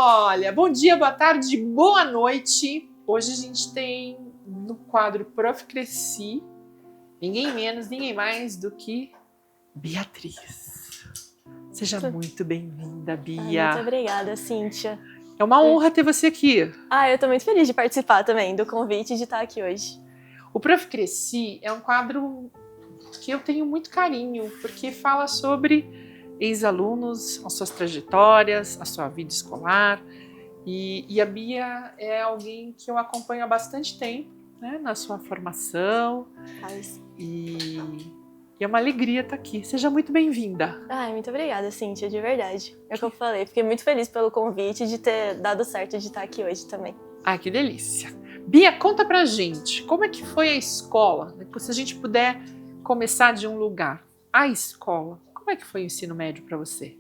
Olha, bom dia, boa tarde, boa noite. Hoje a gente tem no quadro Prof. Cresci ninguém menos, ninguém mais do que Beatriz. Seja muito bem-vinda, Bia. Muito obrigada, Cíntia. É uma honra ter você aqui. Eu tô muito feliz de participar também do convite de estar aqui hoje. O Prof. Cresci é um quadro que eu tenho muito carinho, porque fala sobre ex-alunos, as suas trajetórias, a sua vida escolar. E a Bia é alguém que eu acompanho há bastante tempo, né, na sua formação. E é uma alegria estar aqui. Seja muito bem-vinda. Muito obrigada, Cíntia, de verdade. É o que eu falei. Fiquei muito feliz pelo convite de ter dado certo de estar aqui hoje também. Que delícia. Bia, conta pra gente, como é que foi a escola? Se a gente puder começar de um lugar. A escola, como é que foi o ensino médio para você?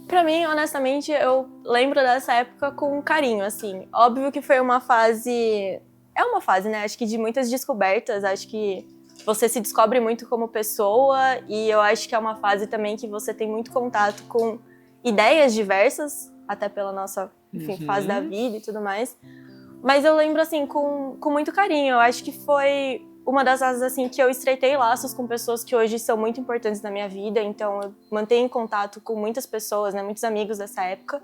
Pra mim, honestamente, eu lembro dessa época com carinho, assim. Óbvio que foi uma fase... É uma fase, né? Acho que de muitas descobertas. Acho que você se descobre muito como pessoa. E eu acho que é uma fase também que você tem muito contato com ideias diversas. Até pela nossa, fase da vida e tudo mais. Mas eu lembro, assim, com muito carinho. Eu acho que foi uma das fases, assim, que eu estreitei laços com pessoas que hoje são muito importantes na minha vida. Então, eu mantenho contato com muitas pessoas, né? Muitos amigos dessa época.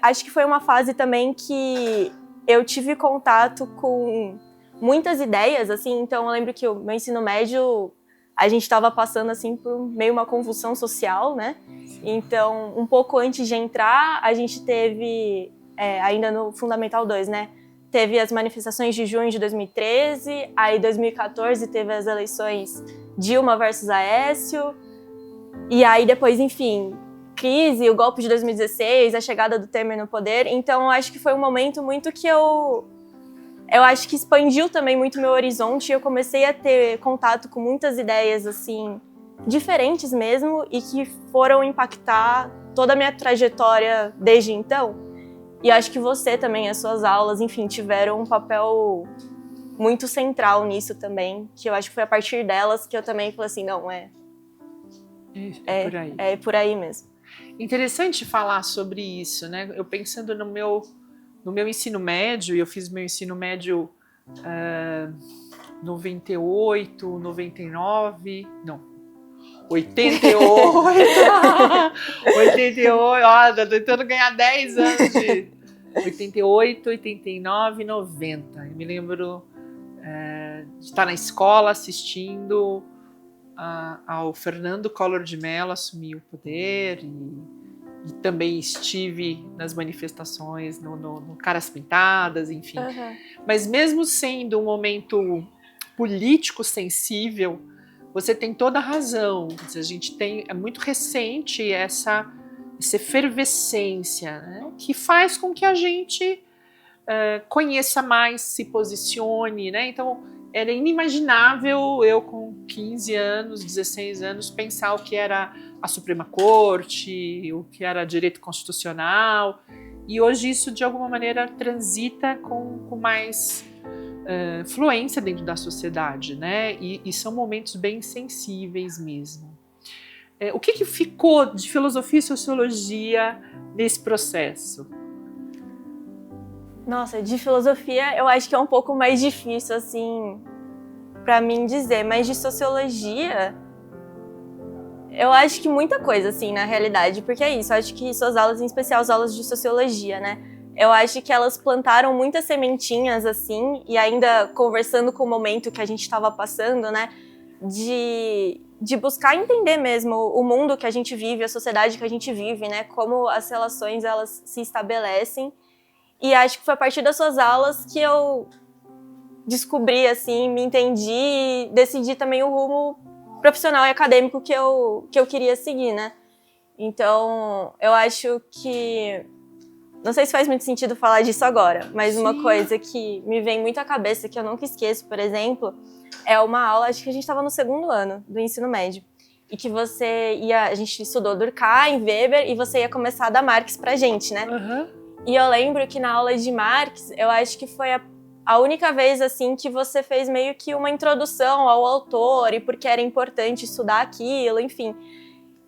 Acho que foi uma fase também que eu tive contato com muitas ideias, assim. Então, eu lembro que o meu ensino médio, a gente estava passando, assim, por meio uma convulsão social, né? Então, um pouco antes de entrar, a gente teve... ainda no Fundamental 2, né? Teve as manifestações de junho de 2013, aí em 2014 teve as eleições Dilma versus Aécio, e aí depois, enfim, crise, o golpe de 2016, a chegada do Temer no poder. Então, eu acho que foi um momento muito que eu acho que expandiu também muito meu horizonte, e eu comecei a ter contato com muitas ideias, assim, diferentes mesmo, e que foram impactar toda a minha trajetória desde então. E acho que você também, as suas aulas, enfim, tiveram um papel muito central nisso também, que eu acho que foi a partir delas que eu também falei assim, não, por aí. É por aí mesmo. Interessante falar sobre isso, né? Eu pensando no meu ensino médio, e eu fiz meu ensino médio 98, 99, não, 88, 88, tô tentando ganhar 10 anos de 88, 89, 90. Eu me lembro de estar na escola assistindo ao Fernando Collor de Mello assumir o poder e também estive nas manifestações no Caras Pintadas, enfim. Mas mesmo sendo um momento político sensível, você tem toda a razão. A gente é muito recente essa efervescência, né, que faz com que a gente conheça mais, se posicione, né? Então, era inimaginável eu com 15 anos, 16 anos, pensar o que era a Suprema Corte, o que era direito constitucional, e hoje isso de alguma maneira transita com mais fluência dentro da sociedade, né? E são momentos bem sensíveis mesmo. O que ficou de filosofia e sociologia nesse processo? Nossa, de filosofia eu acho que é um pouco mais difícil, assim, pra mim dizer, mas de sociologia eu acho que muita coisa, assim, na realidade, porque é isso, eu acho que suas aulas, em especial as aulas de sociologia, né? Eu acho que elas plantaram muitas sementinhas, assim, e ainda conversando com o momento que a gente estava passando, né, de buscar entender mesmo o mundo que a gente vive, a sociedade que a gente vive, né, como as relações, elas se estabelecem. E acho que foi a partir das suas aulas que eu descobri, assim, me entendi e decidi também o rumo profissional e acadêmico que eu queria seguir, né. Então, eu acho que... Não sei se faz muito sentido falar disso agora, mas Sim. Uma coisa que me vem muito à cabeça, que eu nunca esqueço, por exemplo, é uma aula, acho que a gente estava no 2º ano do ensino médio, e que a gente estudou Durkheim, Weber, e você ia começar a dar Marx pra gente, né? E eu lembro que na aula de Marx, eu acho que foi a única vez, assim, que você fez meio que uma introdução ao autor, e porque era importante estudar aquilo, enfim.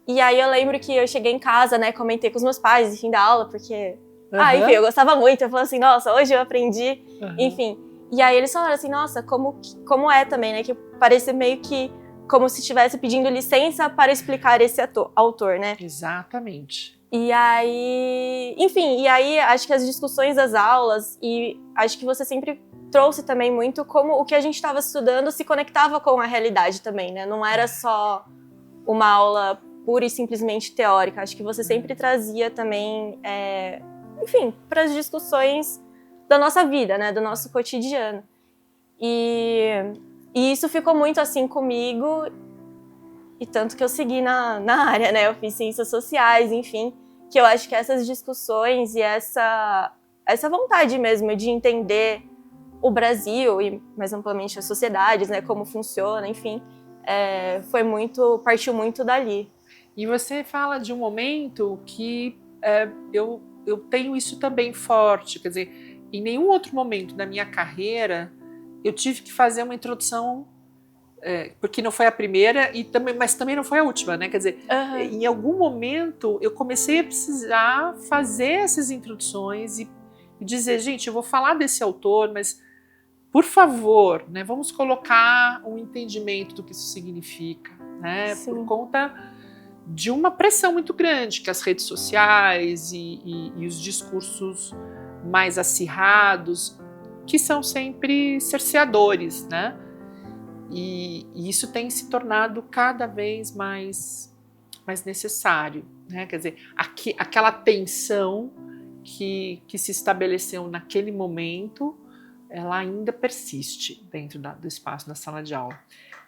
E aí eu lembro que eu cheguei em casa, né, comentei com os meus pais, enfim, da aula, porque... Uhum. enfim, eu gostava muito. Eu falei assim, nossa, hoje eu aprendi, Uhum. enfim. E aí eles falaram assim, nossa, como é também, né, que parece meio que como se estivesse pedindo licença para explicar esse autor, né? Exatamente. E aí, enfim, acho que as discussões das aulas, e acho que você sempre trouxe também muito como o que a gente estava estudando se conectava com a realidade também, né? Não era só uma aula pura e simplesmente teórica. Acho que você sempre trazia também, enfim, para as discussões da nossa vida, né? Do nosso cotidiano. E isso ficou muito assim comigo, e tanto que eu segui na área, né? Eu fiz ciências sociais, enfim, que eu acho que essas discussões e essa vontade mesmo de entender o Brasil e mais amplamente as sociedades, né? Como funciona, enfim, partiu muito dali. E você fala de um momento que eu tenho isso também forte, quer dizer, em nenhum outro momento da minha carreira eu tive que fazer uma introdução, porque não foi a primeira, mas também não foi a última, né? Quer dizer, em algum momento eu comecei a precisar fazer essas introduções e dizer, gente, eu vou falar desse autor, mas, por favor, né, vamos colocar um entendimento do que isso significa, né? Sim. Por conta de uma pressão muito grande que as redes sociais e os discursos mais acirrados, que são sempre cerceadores, né? E isso tem se tornado cada vez mais necessário, né? Quer dizer, aquela tensão que se estabeleceu naquele momento, ela ainda persiste dentro do espaço da sala de aula.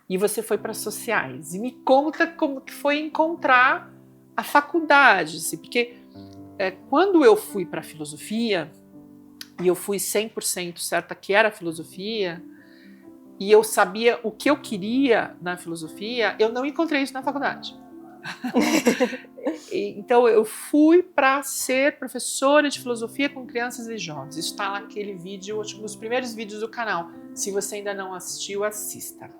E você foi para sociais. E me conta como que foi encontrar a faculdade, assim, porque quando eu fui para filosofia, e eu fui 100% certa que era filosofia, e eu sabia o que eu queria na filosofia, eu não encontrei isso na faculdade. Então eu fui para ser professora de filosofia com crianças e jovens. Isso está naquele vídeo, um dos primeiros vídeos do canal. Se você ainda não assistiu, assista.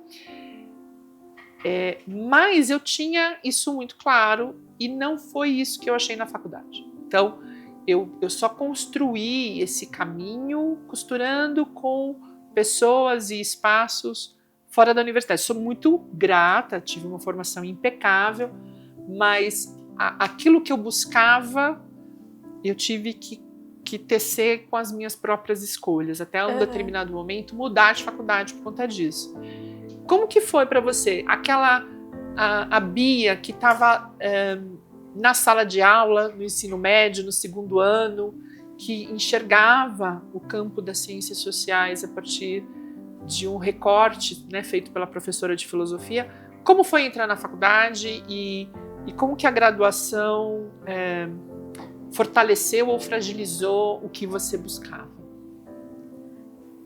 Mas eu tinha isso muito claro e não foi isso que eu achei na faculdade. Então eu só construí esse caminho costurando com pessoas e espaços fora da universidade. Sou muito grata, tive uma formação impecável, mas aquilo que eu buscava, eu tive que tecer com as minhas próprias escolhas, até um determinado momento mudar de faculdade por conta disso. Como que foi para você? A Bia que estava na sala de aula, no ensino médio, no segundo ano, que enxergava o campo das ciências sociais a partir de um recorte, né, feito pela professora de filosofia. Como foi entrar na faculdade e como que a graduação fortaleceu ou fragilizou o que você buscava?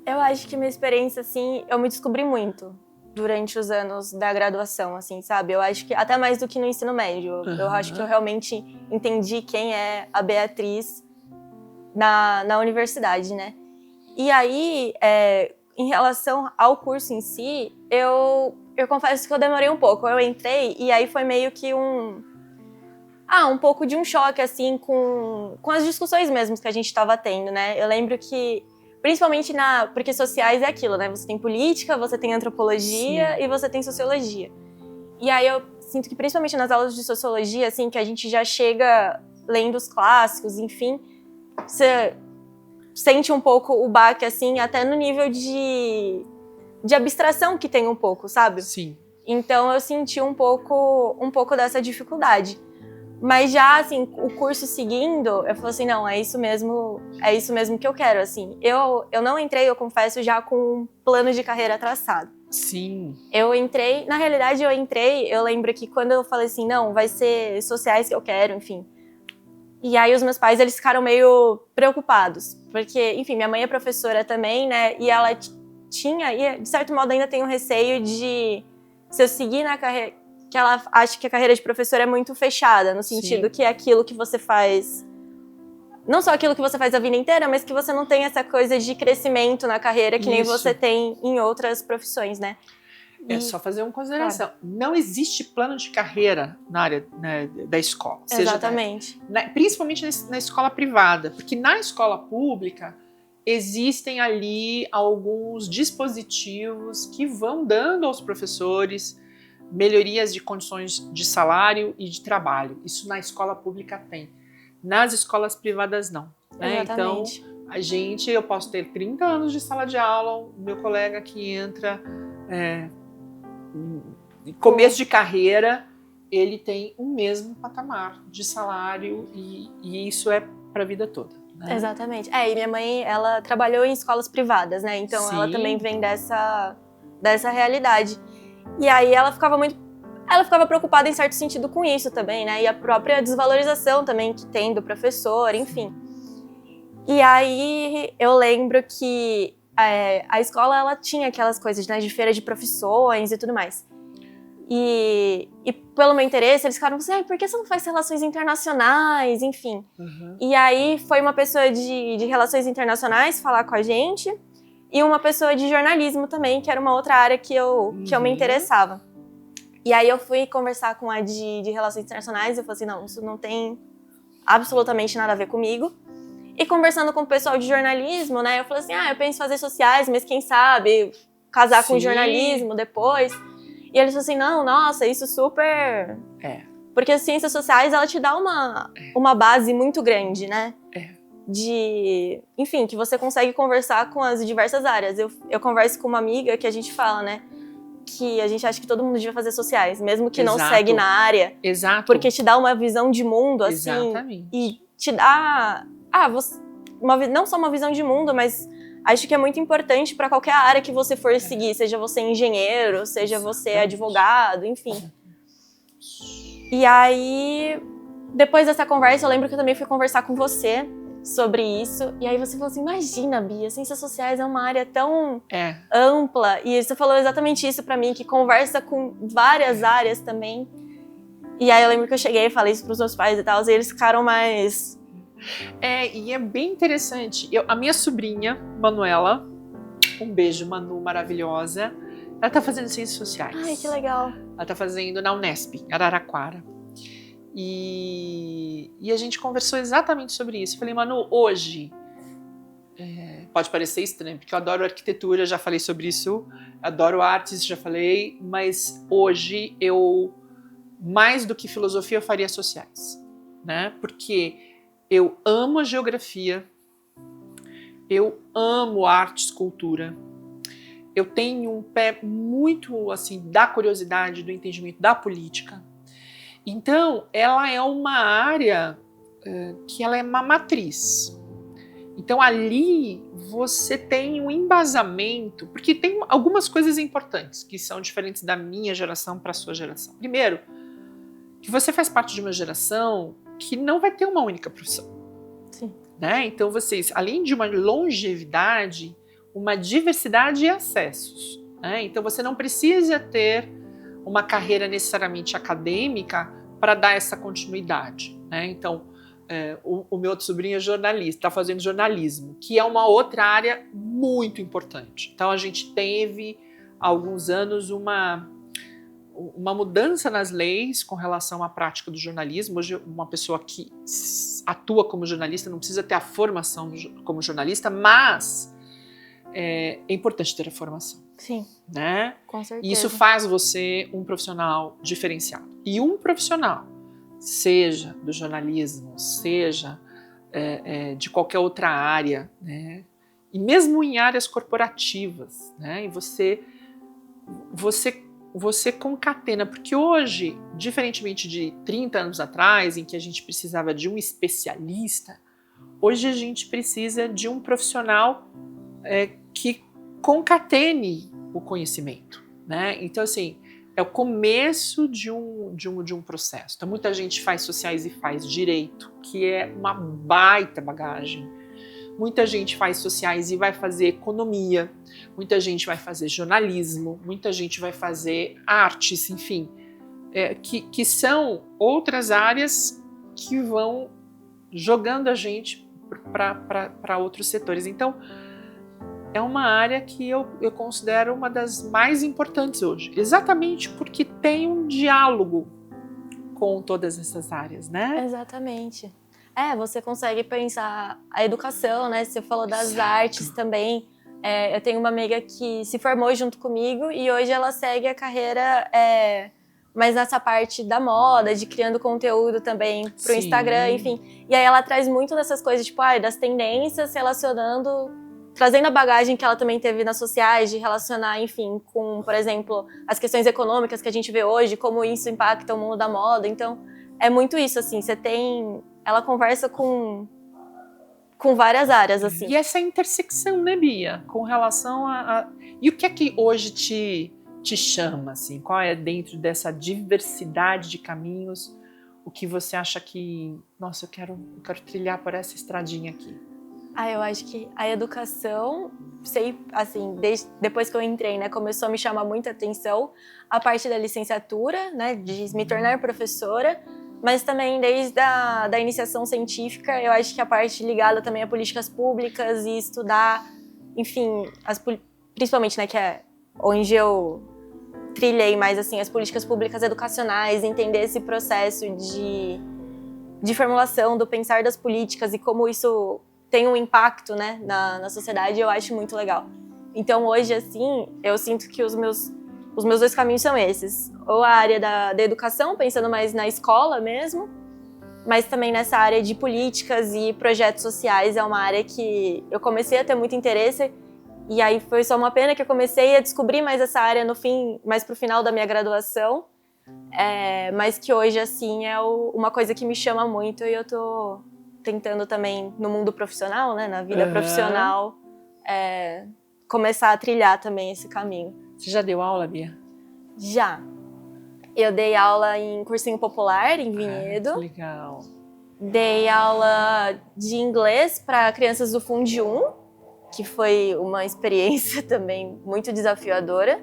Eu acho que minha experiência, assim, eu me descobri muito durante os anos da graduação, assim, sabe? Eu acho que até mais do que no ensino médio. Eu acho que eu realmente entendi quem é a Beatriz na universidade, né? E aí, em relação ao curso em si, eu confesso que eu demorei um pouco. Eu entrei e aí foi meio que um pouco de um choque, assim, com as discussões mesmo que a gente estava tendo, né? Eu lembro que, principalmente porque sociais é aquilo, né? Você tem política, você tem antropologia e você tem sociologia. E aí eu sinto que, principalmente nas aulas de sociologia, assim, que a gente já chega lendo os clássicos, enfim, você sente um pouco o baque, assim, até no nível de abstração que tem um pouco, sabe? Sim. Então eu senti um pouco dessa dificuldade. Mas já, assim, o curso seguindo, eu falei assim, não, é isso mesmo que eu quero, assim. Eu não entrei, eu confesso, já com um plano de carreira traçado. Sim. Na realidade eu lembro que quando eu falei assim, não, vai ser sociais que eu quero, enfim. E aí os meus pais, eles ficaram meio preocupados, porque, enfim, minha mãe é professora também, né, e ela e de certo modo ainda tem um receio de, se eu seguir na carreira, que ela acha que a carreira de professora é muito fechada, no sentido que é aquilo que você faz, não só aquilo que você faz a vida inteira, mas que você não tem essa coisa de crescimento na carreira que nem você tem em outras profissões, né? É só fazer uma consideração. Claro. Não existe plano de carreira na área, né, da escola. Exatamente. Principalmente na escola privada, porque na escola pública existem ali alguns dispositivos que vão dando aos professores melhorias de condições de salário e de trabalho. Isso na escola pública tem. Nas escolas privadas não. Né? Exatamente. Então, eu posso ter 30 anos de sala de aula, o meu colega que entra começo de carreira, ele tem o mesmo patamar de salário e isso é para a vida toda. Né? Exatamente. E minha mãe, ela trabalhou em escolas privadas, né? Então Sim. ela também vem dessa realidade. E aí ela ficava preocupada em certo sentido com isso também, né? E a própria desvalorização também que tem do professor, enfim. E aí eu lembro que a escola, ela tinha aquelas coisas, né, de feira de profissões e tudo mais. E pelo meu interesse, eles ficaram assim, por que você não faz relações internacionais, enfim. Uhum. E aí foi uma pessoa de relações internacionais falar com a gente e uma pessoa de jornalismo também, que era uma outra área que eu me interessava. E aí eu fui conversar com a de relações internacionais e eu falei assim, não, isso não tem absolutamente nada a ver comigo. E conversando com o pessoal de jornalismo, né, eu falei assim, eu penso em fazer sociais, mas quem sabe casar Sim. com jornalismo depois. E eles falaram assim, não, nossa, isso super... Porque as ciências sociais, ela te dá uma base muito grande, né? Enfim, que você consegue conversar com as diversas áreas. Eu converso com uma amiga que a gente fala, né, que a gente acha que todo mundo devia fazer sociais, mesmo que Exato. não segue na área. Exato. Porque te dá uma visão de mundo, assim. Exatamente. E te dá... não só uma visão de mundo, mas acho que é muito importante para qualquer área que você for seguir, seja você engenheiro, seja você advogado, enfim. E aí, depois dessa conversa, eu lembro que eu também fui conversar com você sobre isso, e aí você falou assim, imagina, Bia, ciências sociais é uma área tão ampla, e você falou exatamente isso para mim, que conversa com várias áreas também. E aí eu lembro que eu cheguei e falei isso pros meus pais e tal, e eles ficaram mais... E é bem interessante. A minha sobrinha, Manuela, um beijo, Manu, maravilhosa, ela tá fazendo ciências sociais. Ai, que legal. Ela tá fazendo na Unesp, Araraquara. E a gente conversou exatamente sobre isso. Eu falei, Manu, hoje, pode parecer estranho, porque eu adoro arquitetura, já falei sobre isso, adoro artes, já falei, mas hoje mais do que filosofia, eu faria sociais, né? Porque eu amo a geografia, eu amo arte, escultura, eu tenho um pé muito, assim, da curiosidade, do entendimento da política. Então, ela é uma área que ela é uma matriz. Então, ali você tem um embasamento, porque tem algumas coisas importantes que são diferentes da minha geração para a sua geração. Primeiro, que você faz parte de uma geração que não vai ter uma única profissão. Sim. Né? Então, vocês, além de uma longevidade, uma diversidade de acessos. Né? Então, você não precisa ter uma carreira necessariamente acadêmica para dar essa continuidade. Né? Então, o meu outro sobrinho é jornalista, está fazendo jornalismo, que é uma outra área muito importante. Então, a gente teve, há alguns anos, uma mudança nas leis com relação à prática do jornalismo. Hoje, uma pessoa que atua como jornalista não precisa ter a formação como jornalista, mas é importante ter a formação. Sim, né? Com certeza. E isso faz você um profissional diferenciado. E um profissional, seja do jornalismo, seja de qualquer outra área, né? E mesmo em áreas corporativas, né? E você concatena, porque hoje, diferentemente de 30 anos atrás, em que a gente precisava de um especialista, hoje a gente precisa de um profissional que concatene o conhecimento, né? Então, assim, é o começo de um processo. Então, muita gente faz sociais e faz direito, que é uma baita bagagem. Muita gente faz sociais e vai fazer economia, muita gente vai fazer jornalismo, muita gente vai fazer artes, enfim, que são outras áreas que vão jogando a gente para outros setores. Então, é uma área que eu considero uma das mais importantes hoje, exatamente porque tem um diálogo com todas essas áreas, né? Exatamente. Você consegue pensar a educação, né? Você falou das Certo. artes também. Eu tenho uma amiga que se formou junto comigo e hoje ela segue a carreira mais nessa parte da moda, de criando conteúdo também pro Sim. Instagram, enfim. E aí ela traz muito dessas coisas, tipo, das tendências relacionando, trazendo a bagagem que ela também teve nas sociais, de relacionar, enfim, com, por exemplo, as questões econômicas que a gente vê hoje, como isso impacta o mundo da moda. Então, é muito isso, assim, ela conversa com várias áreas, assim. E essa intersecção, né, Bia? Com relação a... E o que é que hoje te chama, assim? Qual é, dentro dessa diversidade de caminhos, o que você acha que... Nossa, eu quero trilhar por essa estradinha aqui. Eu acho que a educação, assim, depois que eu entrei, né, começou a me chamar muita atenção a parte da licenciatura, né, de me tornar professora, mas também desde da iniciação científica, eu acho que a parte ligada também a políticas públicas e estudar, enfim, principalmente, né, que é onde eu trilhei mais, assim, as políticas públicas educacionais, entender esse processo de formulação do pensar das políticas e como isso tem um impacto, né, na sociedade, eu acho muito legal. Então, hoje, assim, eu sinto que os meus dois caminhos são esses. Ou a área da educação, pensando mais na escola mesmo, mas também nessa área de políticas e projetos sociais, é uma área que eu comecei a ter muito interesse, e aí foi só uma pena que eu comecei a descobrir mais essa área mais pro final da minha graduação, mas que hoje, assim, é uma coisa que me chama muito e eu tô tentando também, no mundo profissional, né, na vida profissional, começar a trilhar também esse caminho. Você já deu aula, Bia? Já. Eu dei aula em cursinho popular, em Vinhedo. Que legal. Dei aula de inglês para crianças do Fundi 1, que foi uma experiência também muito desafiadora.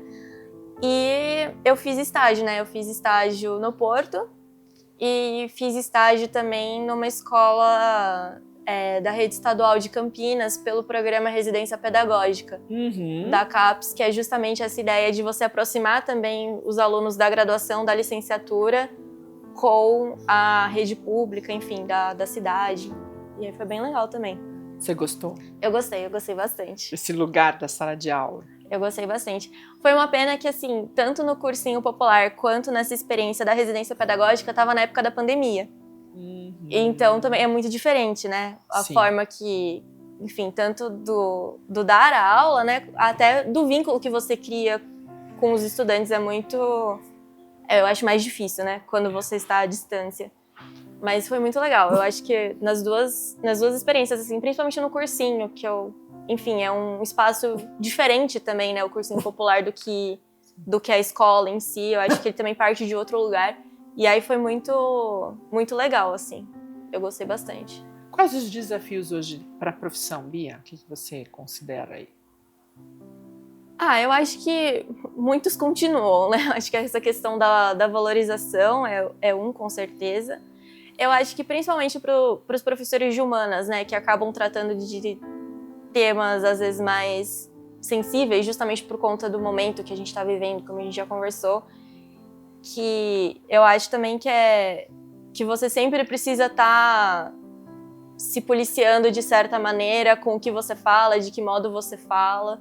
E eu fiz estágio, né? Eu fiz estágio no Porto e fiz estágio também numa escola da rede estadual de Campinas pelo programa Residência Pedagógica da CAPES, que é justamente essa ideia de você aproximar também os alunos da graduação, da licenciatura, com a rede pública, enfim, da cidade. E aí foi bem legal também. Você gostou? Eu gostei bastante. Esse lugar da sala de aula. Eu gostei bastante. Foi uma pena que, assim, tanto no cursinho popular quanto nessa experiência da residência pedagógica, estava na época da pandemia. Então também é muito diferente, né? A forma que, enfim, tanto do dar a aula, né? Até do vínculo que você cria com os estudantes é muito... eu acho mais difícil, né? Quando você está à distância. Mas foi muito legal. Eu acho que nas duas experiências, assim, principalmente no cursinho, que enfim, é um espaço diferente também, né? O cursinho popular do que a escola em si. Eu acho que ele também parte de outro lugar. E aí foi muito, muito legal, assim. Eu gostei bastante. Quais os desafios hoje para a profissão, Bia? O que você considera aí? Eu acho que muitos continuam, né? Acho que essa questão da valorização com certeza. Eu acho que principalmente para os professores de humanas, né? Que acabam tratando de temas, às vezes, mais sensíveis, justamente por conta do momento que a gente está vivendo, como a gente já conversou. Que eu acho também que você sempre precisa estar se policiando de certa maneira com o que você fala, de que modo você fala.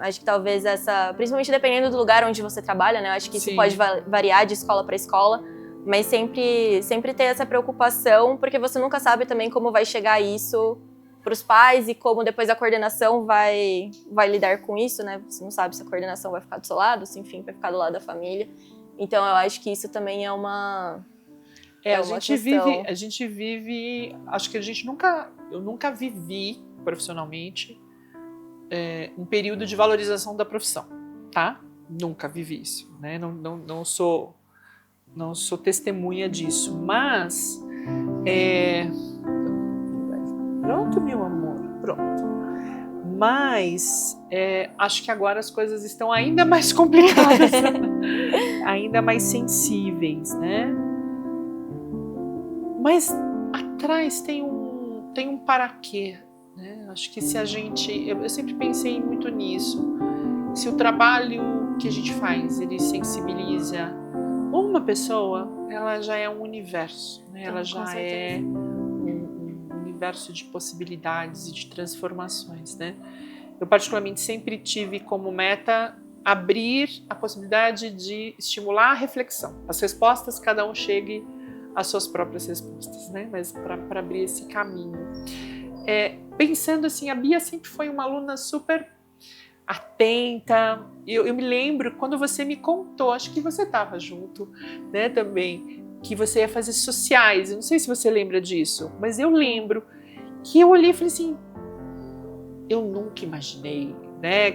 Acho que talvez principalmente dependendo do lugar onde você trabalha, né? Eu acho que isso pode variar de escola para escola, mas sempre ter essa preocupação, porque você nunca sabe também como vai chegar isso para os pais e como depois a coordenação vai lidar com isso, né? Você não sabe se a coordenação vai ficar do seu lado, se enfim vai ficar do lado da família. Então eu acho que isso também é uma a gente vive, acho que eu nunca vivi profissionalmente um período de valorização da profissão, tá? Nunca vivi isso, né? Não sou testemunha disso, mas pronto, meu amor, pronto. Mas acho que agora as coisas estão ainda mais complicadas, ainda mais sensíveis, né? Mas atrás tem um para quê né? Acho que se a gente... Eu sempre pensei muito nisso. Se o trabalho que a gente faz, ele sensibiliza uma pessoa, ela já é um universo, né? Ela já é um universo de possibilidades e de transformações, né? Eu particularmente sempre tive como meta abrir a possibilidade de estimular a reflexão. As respostas, cada um chegue às suas próprias respostas, né? Mas para abrir esse caminho. Pensando assim, a Bia sempre foi uma aluna super atenta. Eu me lembro quando você me contou, acho que você estava junto, né, também, que você ia fazer sociais. Eu não sei se você lembra disso, mas eu lembro que eu olhei e falei assim, eu nunca imaginei, né,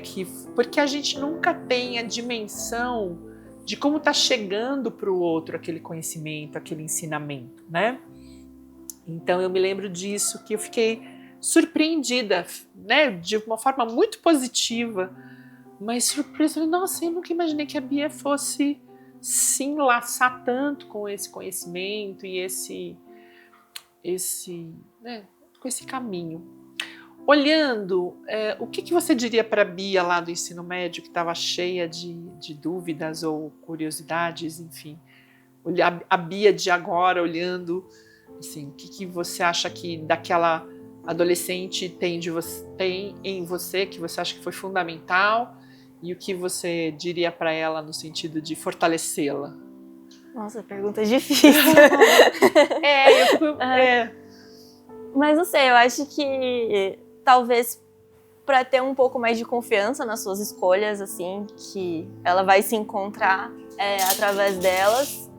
porque a gente nunca tem a dimensão de como está chegando para o outro aquele conhecimento, aquele ensinamento, né? Então eu me lembro disso, que eu fiquei surpreendida, né, de uma forma muito positiva, mas surpresa. Falei, nossa, eu nunca imaginei que a Bia fosse se enlaçar tanto com esse conhecimento e né, com esse caminho. Olhando, o que você diria para a Bia lá do ensino médio, que estava cheia de dúvidas ou curiosidades, enfim, a Bia de agora olhando, assim, o que você acha que daquela adolescente tem em você, que você acha que foi fundamental, e o que você diria para ela no sentido de fortalecê-la? Nossa, pergunta difícil. Mas não sei, eu acho que talvez para ter um pouco mais de confiança nas suas escolhas, assim, que ela vai se encontrar através delas.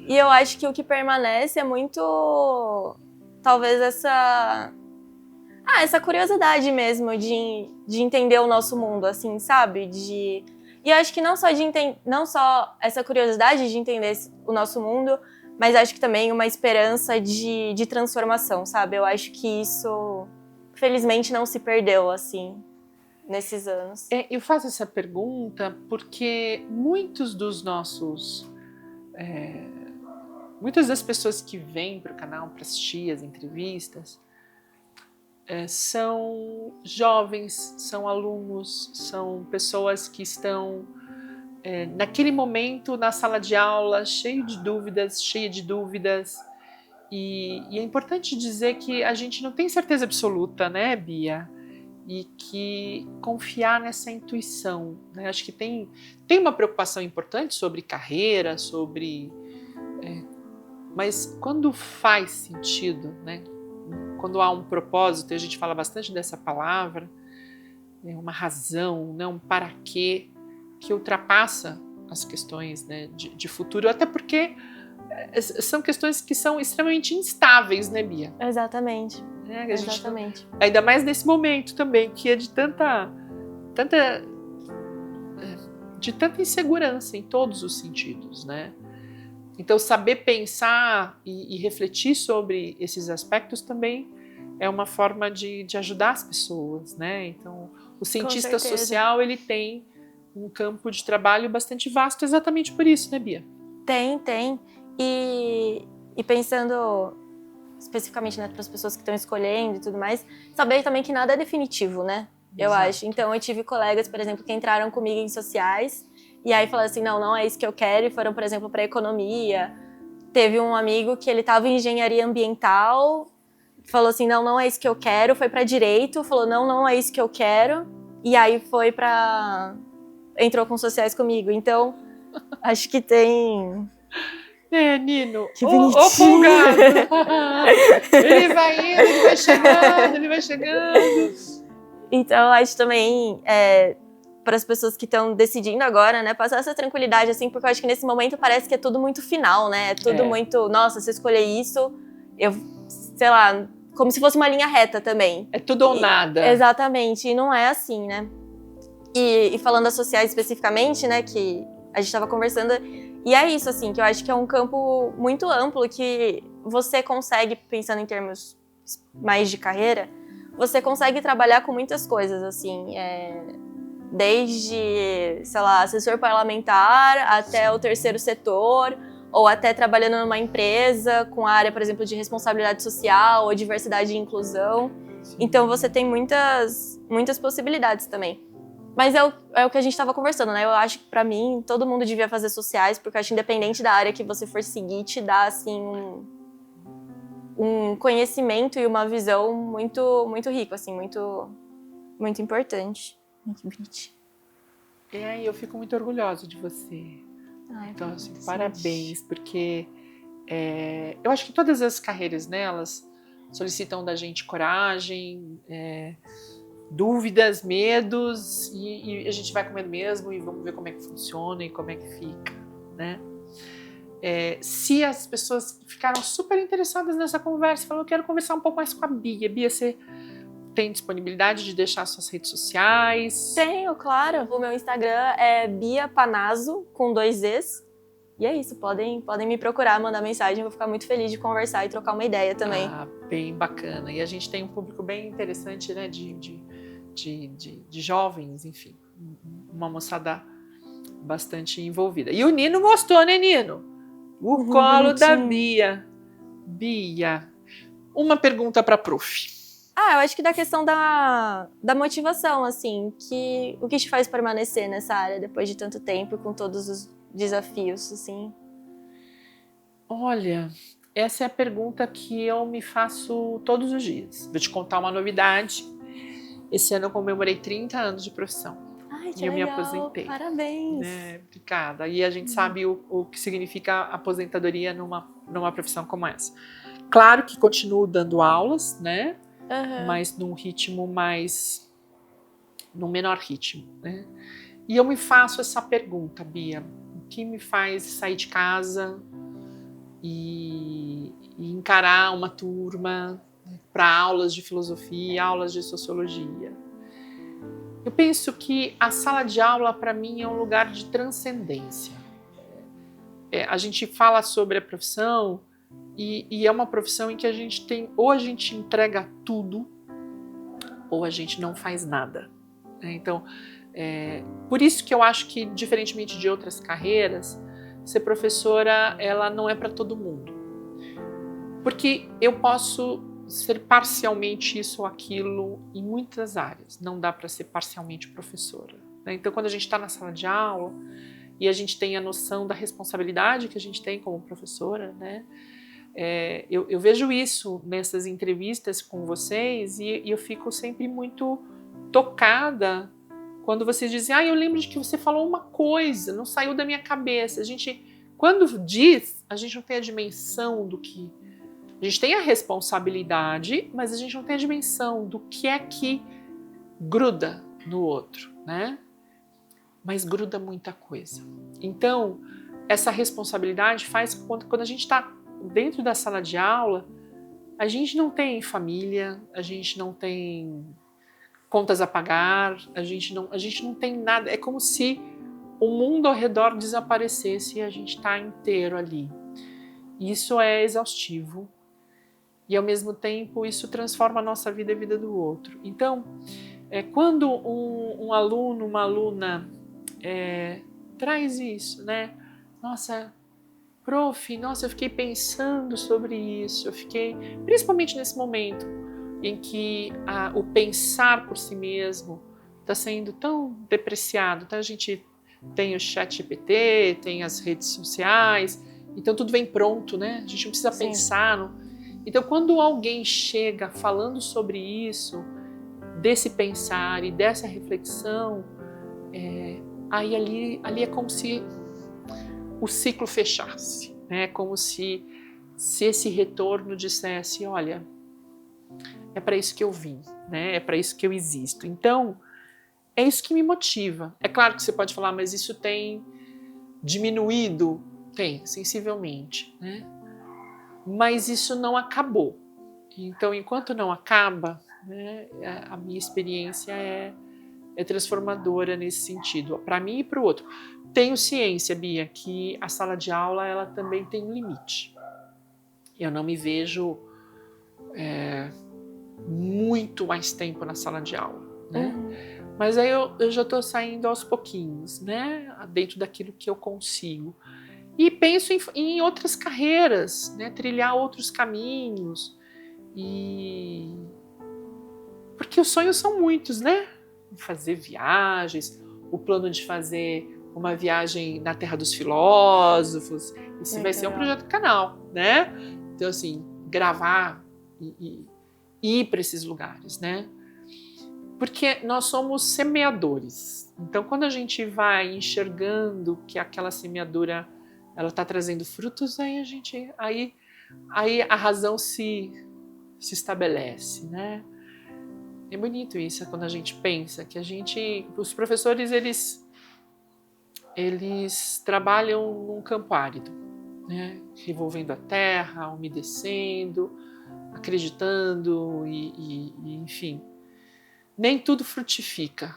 E eu acho que o que permanece é muito, talvez, essa curiosidade mesmo de entender o nosso mundo, assim, sabe? E eu acho que não só essa curiosidade de entender o nosso mundo, mas acho que também uma esperança de transformação, sabe? Eu acho que isso, felizmente, não se perdeu, assim, nesses anos. Eu faço essa pergunta porque muitas das pessoas que vêm para o canal para assistir as entrevistas são jovens, são alunos, são pessoas que estão naquele momento na sala de aula cheia de dúvidas, e é importante dizer que a gente não tem certeza absoluta, né, Bia? E que confiar nessa intuição, né? Acho que tem uma preocupação importante sobre carreira, mas quando faz sentido, né? Quando há um propósito, e a gente fala bastante dessa palavra, uma razão, né? Um para quê, que ultrapassa as questões, né, de futuro, até porque são questões que são extremamente instáveis, né, Bia? Exatamente. Exatamente. Ainda mais nesse momento também, que é de tanta insegurança em todos os sentidos, né? Então, saber pensar e refletir sobre esses aspectos também é uma forma de ajudar as pessoas, né? Então, o cientista social, ele tem um campo de trabalho bastante vasto exatamente por isso, né, Bia? Tem. E pensando especificamente, né, para as pessoas que estão escolhendo e tudo mais, saber também que nada é definitivo, né? Eu acho. Então, eu tive colegas, por exemplo, que entraram comigo em sociais e aí falaram assim, não é isso que eu quero, e foram, por exemplo, para economia. Teve um amigo que ele estava em engenharia ambiental, falou assim, não é isso que eu quero, foi para direito, falou, não é isso que eu quero, e aí entrou com sociais comigo. Então, acho que tem... Nino, que bonitinho. Ô folgado. Ele vai indo, ele vai chegando. Então, acho também, para as pessoas que estão decidindo agora, né, passar essa tranquilidade, assim, porque eu acho que nesse momento parece que é tudo muito final, né? É tudo muito, nossa, se eu escolher isso, sei lá, como se fosse uma linha reta também. É tudo ou nada. Exatamente, e não é assim, né? E falando das sociais especificamente, né, que a gente estava conversando, e é isso, assim, que eu acho que é um campo muito amplo que você consegue, pensando em termos mais de carreira, você consegue trabalhar com muitas coisas, assim, desde, sei lá, assessor parlamentar até o terceiro setor, ou até trabalhando numa empresa com a área, por exemplo, de responsabilidade social ou diversidade e inclusão. Sim. Então você tem muitas possibilidades também. Mas é o que a gente estava conversando, né? Eu acho que pra mim todo mundo devia fazer sociais, porque eu acho que independente da área que você for seguir, te dá assim um conhecimento e uma visão muito rico, assim, muito importante. Muito bonitinho. Eu fico muito orgulhosa de você. Então, assim, parabéns, porque eu acho que todas as carreiras, né, elas solicitam da gente coragem, dúvidas, medos, e a gente vai comendo mesmo e vamos ver como é que funciona e como é que fica, né? Se as pessoas ficaram super interessadas nessa conversa, falaram, eu quero conversar um pouco mais com a Bia. Bia, você tem disponibilidade de deixar suas redes sociais? Tenho, claro. O meu Instagram é Bia Panazzo, com 2 Es. E é isso, podem me procurar, mandar mensagem, eu vou ficar muito feliz de conversar e trocar uma ideia também. Bem bacana. E a gente tem um público bem interessante, né, de jovens, enfim, uma moçada bastante envolvida. E o Nino gostou, né, Nino? O colo da Bia. Bia, uma pergunta para a prof. Eu acho que da questão da motivação, assim, o que te faz permanecer nessa área depois de tanto tempo, com todos os desafios, assim? Olha, essa é a pergunta que eu me faço todos os dias. Vou te contar uma novidade. Esse ano eu comemorei 30 anos de profissão. Ai, que e eu legal. Me aposentei. Parabéns. Obrigada. E a gente sabe o que significa aposentadoria numa profissão como essa. Claro que continuo dando aulas, né? Mas num ritmo num menor ritmo, né? E eu me faço essa pergunta, Bia. O que me faz sair de casa e encarar uma turma para aulas de filosofia, aulas de sociologia? Eu penso que a sala de aula, para mim, é um lugar de transcendência. A gente fala sobre a profissão e é uma profissão em que a gente tem, ou a gente entrega tudo, ou a gente não faz nada. Então, por isso que eu acho que, diferentemente de outras carreiras, ser professora, ela não é para todo mundo. Porque eu posso ser parcialmente isso ou aquilo em muitas áreas. Não dá para ser parcialmente professora. Então, quando a gente está na sala de aula e a gente tem a noção da responsabilidade que a gente tem como professora, né? Eu vejo isso nessas entrevistas com vocês e eu fico sempre muito tocada quando vocês dizem, eu lembro de que você falou uma coisa, não saiu da minha cabeça. Quando diz, a gente não tem a dimensão do que... A gente tem a responsabilidade, mas a gente não tem a dimensão do que é que gruda no outro, né? Mas gruda muita coisa. Então, essa responsabilidade faz que quando a gente está dentro da sala de aula, a gente não tem família, a gente não tem contas a pagar, a gente não tem nada. É como se o mundo ao redor desaparecesse e a gente está inteiro ali. Isso é exaustivo. E, ao mesmo tempo, isso transforma a nossa vida e a vida do outro. Então, quando um aluno, uma aluna traz isso, né? Nossa, prof, eu fiquei pensando sobre isso. Principalmente nesse momento em que o pensar por si mesmo está sendo tão depreciado. Então, a gente tem o ChatGPT, tem as redes sociais, então tudo vem pronto, né? A gente não precisa pensar. Então, quando alguém chega falando sobre isso, desse pensar e dessa reflexão, aí ali é como se o ciclo fechasse, né? Como se esse retorno dissesse, olha, é para isso que eu vim, né? É para isso que eu existo. Então, é isso que me motiva. É claro que você pode falar, mas isso tem diminuído? Tem, sensivelmente, né? Mas isso não acabou. Então, enquanto não acaba, né, a minha experiência é transformadora nesse sentido, para mim e para o outro. Tenho ciência, Bia, que a sala de aula ela também tem um limite. Eu não me vejo muito mais tempo na sala de aula, né? Mas aí eu já estou saindo aos pouquinhos, né? Dentro daquilo que eu consigo. E penso em outras carreiras, né? Trilhar outros caminhos. Porque os sonhos são muitos, né? Fazer viagens, o plano de fazer uma viagem na Terra dos Filósofos. Esse vai ser um projeto do canal, né? Então, assim, gravar e ir para esses lugares, né? Porque nós somos semeadores. Então, quando a gente vai enxergando que aquela semeadura ela está trazendo frutos, aí a razão se estabelece, né? É bonito isso, quando a gente pensa que os professores eles trabalham num campo árido, né? Revolvendo a terra, umedecendo, acreditando e enfim. Nem tudo frutifica,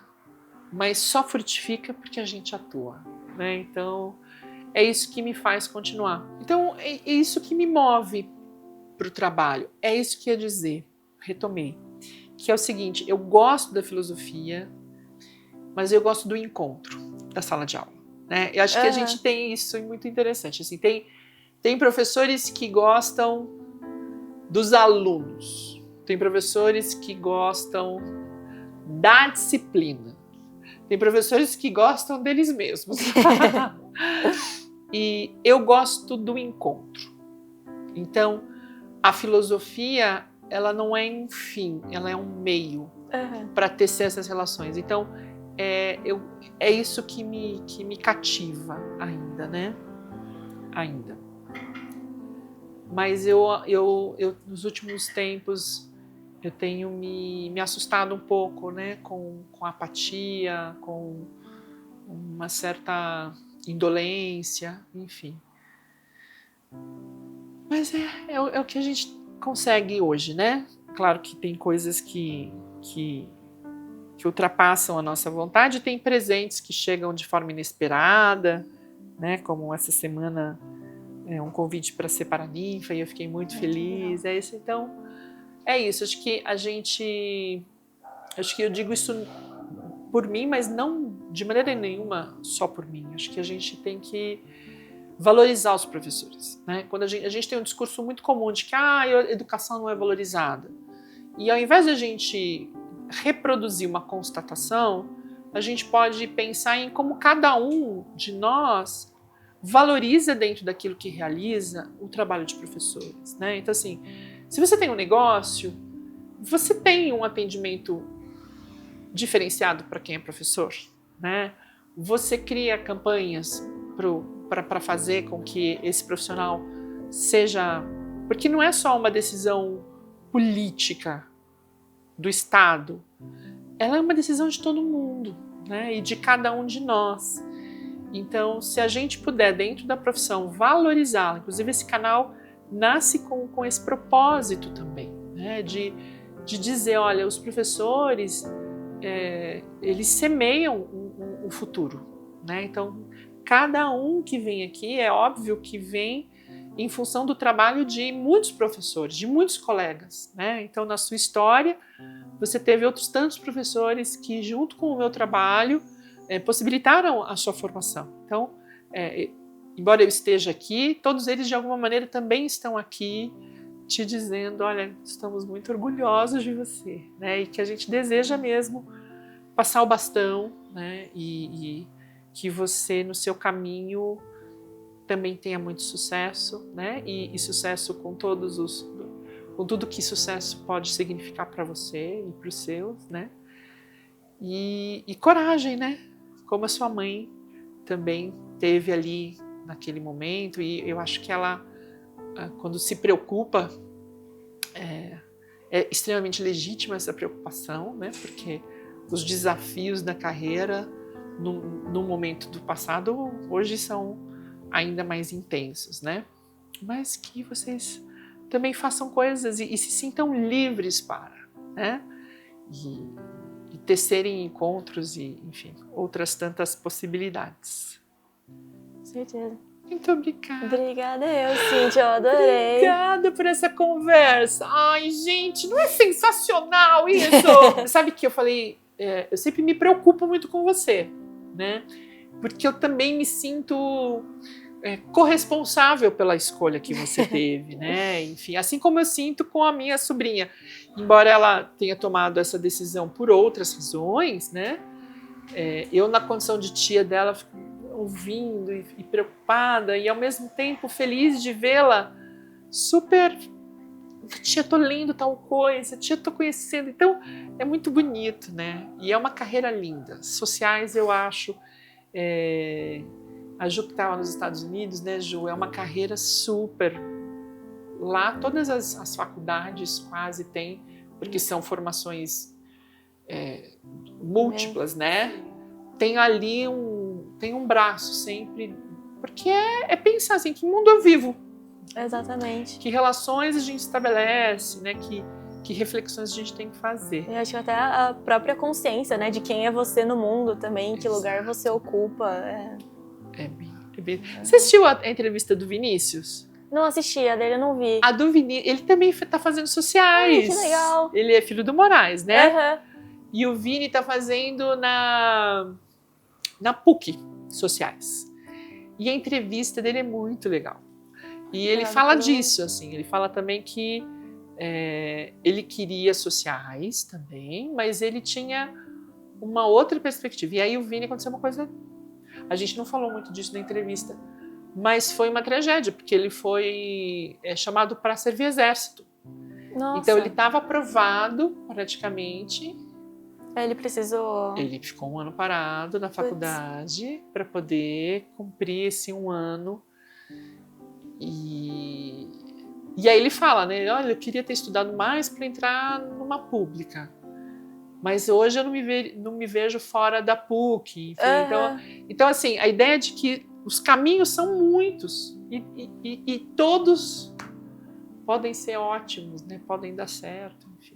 mas só frutifica porque a gente atua, né? Então, é isso que me faz continuar. Então, é isso que me move para o trabalho. É isso que ia dizer, retomei, que é o seguinte, eu gosto da filosofia, mas eu gosto do encontro, da sala de aula, né? Eu acho que a gente tem isso muito interessante. Assim, tem professores que gostam dos alunos, tem professores que gostam da disciplina, tem professores que gostam deles mesmos. E eu gosto do encontro. Então, a filosofia, ela não é um fim, ela é um meio para tecer essas relações. Então, é isso que me cativa ainda, né? Ainda. Mas eu nos últimos tempos, eu tenho me assustado um pouco, né? Com a apatia, com uma certa indolência, enfim. Mas é o que a gente consegue hoje, né? Claro que tem coisas que ultrapassam a nossa vontade, tem presentes que chegam de forma inesperada, né? Como essa semana, um convite para ser paraninfa, e eu fiquei muito feliz. Então, é isso. Acho que eu digo isso por mim, mas não de maneira nenhuma só por mim. Acho que a gente tem que valorizar os professores, né? Quando a gente tem um discurso muito comum de que a educação não é valorizada, e ao invés de a gente reproduzir uma constatação, a gente pode pensar em como cada um de nós valoriza dentro daquilo que realiza o trabalho de professores, né? Então, assim, se você tem um negócio, você tem um atendimento diferenciado para quem é professor, né? Você cria campanhas para fazer com que esse profissional seja... Porque não é só uma decisão política do Estado, ela é uma decisão de todo mundo, né? E de cada um de nós. Então, se a gente puder, dentro da profissão, valorizá-la, inclusive esse canal nasce com esse propósito também, né? De dizer, olha, os professores... eles semeiam um futuro, né? Então, cada um que vem aqui, é óbvio que vem em função do trabalho de muitos professores, de muitos colegas, né? Então, na sua história, você teve outros tantos professores que, junto com o meu trabalho, possibilitaram a sua formação. Então, embora eu esteja aqui, todos eles, de alguma maneira, também estão aqui te dizendo, olha, estamos muito orgulhosos de você, né? E que a gente deseja mesmo passar o bastão, né? E que você, no seu caminho, também tenha muito sucesso, né? E sucesso com tudo que sucesso pode significar para você e para os seus, né? E coragem, né? Como a sua mãe também teve ali naquele momento, e eu acho que ela, quando se preocupa, é extremamente legítima essa preocupação, né? Porque os desafios da carreira no momento do passado hoje são ainda mais intensos, né? Mas que vocês também façam coisas e se sintam livres para, né? E tecerem encontros e, enfim, outras tantas possibilidades. Com certeza. Muito obrigada. Obrigada Cíntia, eu adorei. Obrigada por essa conversa. Ai, gente, não é sensacional isso? Sabe que eu falei, eu sempre me preocupo muito com você, né? Porque eu também me sinto corresponsável pela escolha que você teve, né? Enfim, assim como eu sinto com a minha sobrinha. Embora ela tenha tomado essa decisão por outras razões, né? Eu, na condição de tia dela, fico ouvindo e preocupada e, ao mesmo tempo, feliz de vê-la super... Tia, tô lendo tal coisa, tia, tô conhecendo. Então, é muito bonito, né? E é uma carreira linda. Sociais, eu acho... A Ju que estava nos Estados Unidos, né, Ju? É uma carreira super... Lá, todas as faculdades quase têm, porque são formações múltiplas, né? Tem ali um braço sempre... Porque é pensar assim, que mundo eu vivo? Exatamente. Que relações a gente estabelece, né? Que reflexões a gente tem que fazer. Eu acho que até a própria consciência, né? De quem é você no mundo também, que lugar você ocupa. Você assistiu a entrevista do Vinícius? Não assisti, a dele eu não vi. A do Vinícius, ele também tá fazendo sociais. Ai, que legal. Ele é filho do Moraes, né? Uhum. E o Vini tá fazendo na PUC, sociais. E a entrevista dele é muito legal. E ele fala disso, assim, ele fala também que ele queria sociais também, mas ele tinha uma outra perspectiva. E aí o Vini, aconteceu uma coisa, a gente não falou muito disso na entrevista, mas foi uma tragédia, porque ele foi chamado para servir exército. Nossa. Então ele estava aprovado praticamente. Ele precisou... Ele ficou um ano parado na faculdade para poder cumprir esse um ano. E aí ele fala, né? Olha, eu queria ter estudado mais para entrar numa pública, mas hoje eu não me vejo fora da PUC. Enfim, então, assim, a ideia de que os caminhos são muitos e todos podem ser ótimos, né? Podem dar certo, enfim.